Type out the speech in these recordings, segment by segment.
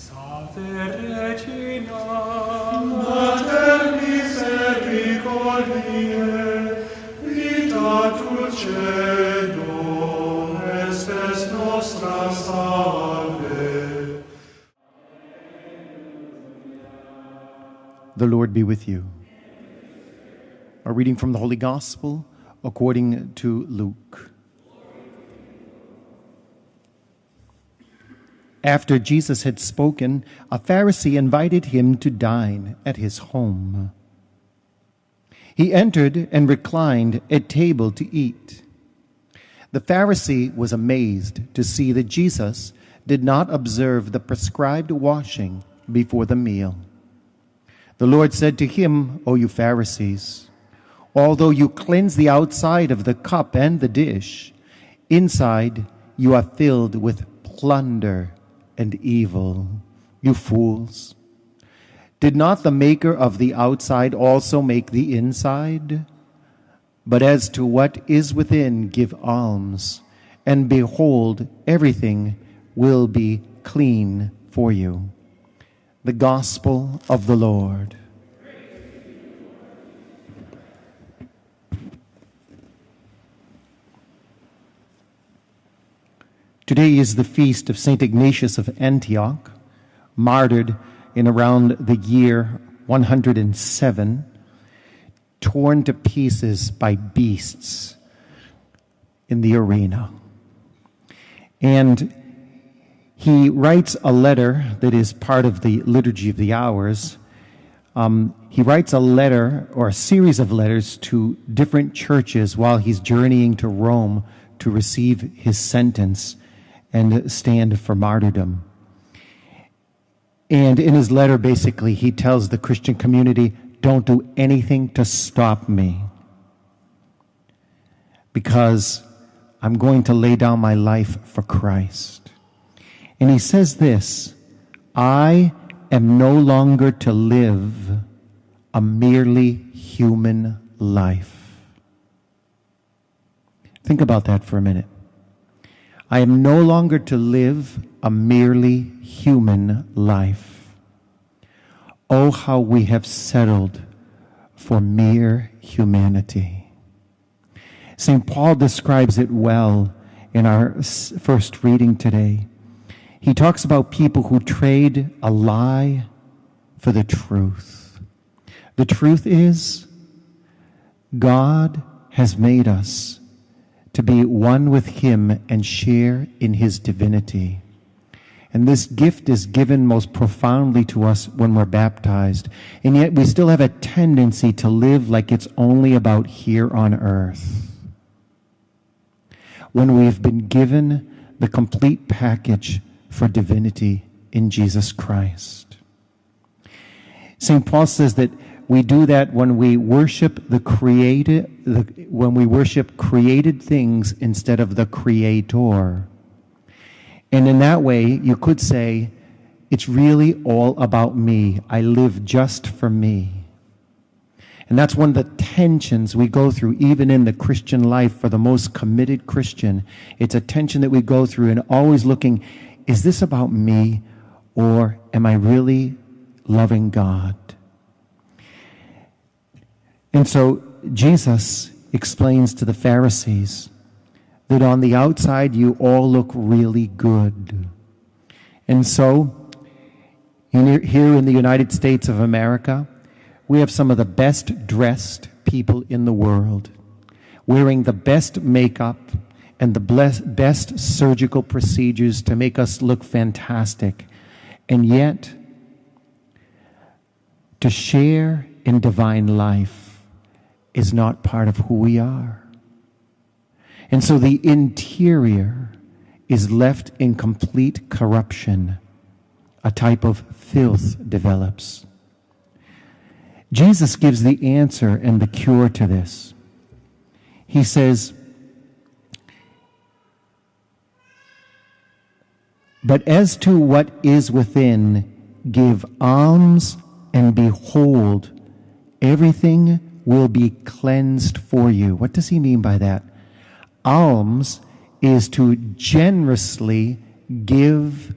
Salve Regina, Mater misericordiae, vita dulcedo, estes nostra salve. The Lord be with you. A reading from the Holy Gospel according to Luke. After Jesus had spoken, a Pharisee invited him to dine at his home. He entered and reclined at table to eat. The Pharisee was amazed to see that Jesus did not observe the prescribed washing before the meal. The Lord said to him, "O you Pharisees, although you cleanse the outside of the cup and the dish, inside you are filled with plunder and evil. You fools! Did not the maker of the outside also make the inside? But as to what is within, give alms, and behold, everything will be clean for you." The Gospel of the Lord. Today is the feast of St. Ignatius of Antioch, martyred in around the year 107, torn to pieces by beasts in the arena. And he writes a letter that is part of the Liturgy of the Hours. He writes a letter or a series of letters to different churches while he's journeying to Rome to receive his sentence and stand for martyrdom. And in his letter, basically, he tells the Christian community, don't do anything to stop me, because I'm going to lay down my life for Christ. And he says this, I am no longer to live a merely human life. Think about that for a minute. I am no longer to live a merely human life. Oh, how we have settled for mere humanity. St. Paul describes it well in our first reading today. He talks about people who trade a lie for the truth. The truth is, God has made us to be one with Him and share in His divinity. And this gift is given most profoundly to us when we're baptized. And yet we still have a tendency to live like it's only about here on earth, when we've been given the complete package for divinity in Jesus Christ. St. Paul says that we do that when we worship when we worship created things instead of the Creator. And in that way, you could say, it's really all about me. I live just for me. And that's one of the tensions we go through, even in the Christian life for the most committed Christian. It's a tension that we go through and always looking, is this about me, or am I really loving God? And so Jesus explains to the Pharisees that on the outside you all look really good. And so here in the United States of America, we have some of the best dressed people in the world, wearing the best makeup and the best surgical procedures to make us look fantastic. And yet, to share in divine life is not part of who we are. And so the interior is left in complete corruption. A type of filth develops. Jesus gives the answer and the cure to this. He says, but as to what is within, give alms, and behold, everything will be cleansed for you. What does he mean by that? Alms is to generously give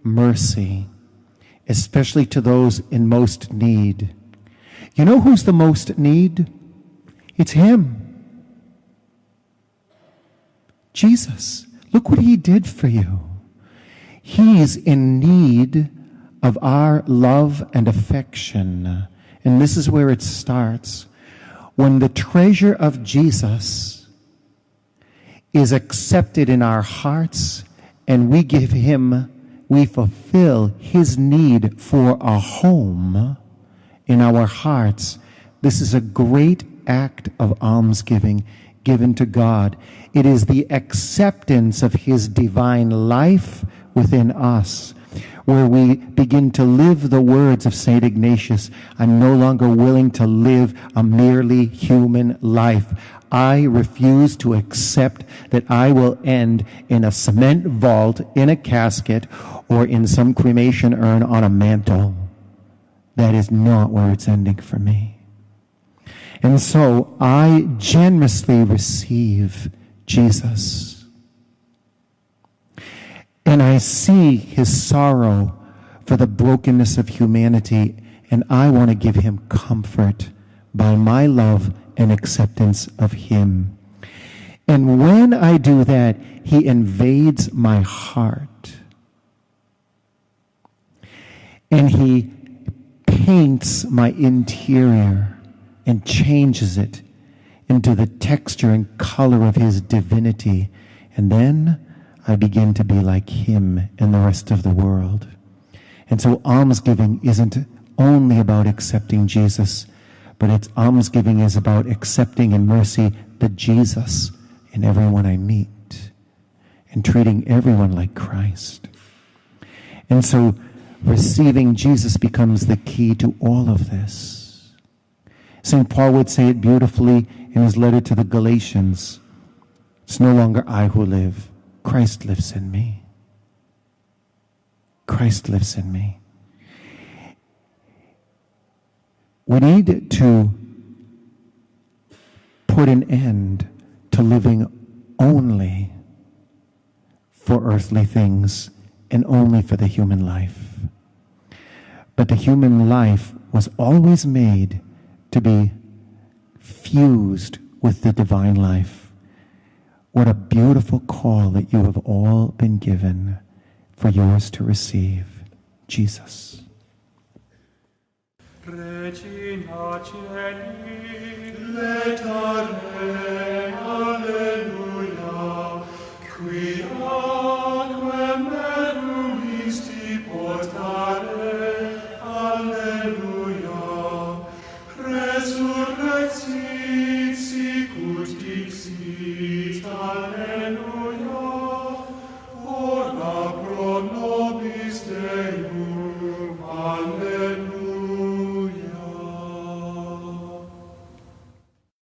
mercy. especially to those in most need. You know who's the most need? It's him. Jesus. Look what he did for you. He's in need of our love and affection. And this is where it starts. When the treasure of Jesus is accepted in our hearts and we give him, we fulfill his need for a home in our hearts. This is a great act of almsgiving given to God. It is the acceptance of his divine life within us, where we begin to live the words of St. Ignatius. I'm no longer willing to live a merely human life. I refuse to accept that I will end in a cement vault, in a casket, or in some cremation urn on a mantle. That is not where it's ending for me. And so I generously receive Jesus. And I see his sorrow for the brokenness of humanity, and I want to give him comfort by my love and acceptance of him. And when I do that, he invades my heart. And he paints my interior and changes it into the texture and color of his divinity. And then I begin to be like him and the rest of the world. And so almsgiving isn't only about accepting Jesus, but it's almsgiving is about accepting in mercy the Jesus in everyone I meet and treating everyone like Christ. And so receiving Jesus becomes the key to all of this. St. Paul would say it beautifully in his letter to the Galatians. It's no longer I who live. Christ lives in me. Christ lives in me. We need to put an end to living only for earthly things and only for the human life. But the human life was always made to be fused with the divine life. What a beautiful call that you have all been given for yours to receive. Jesus. Regina Celi, letare, alleluia, qui aquam merum isti portare, alleluia, resurrectio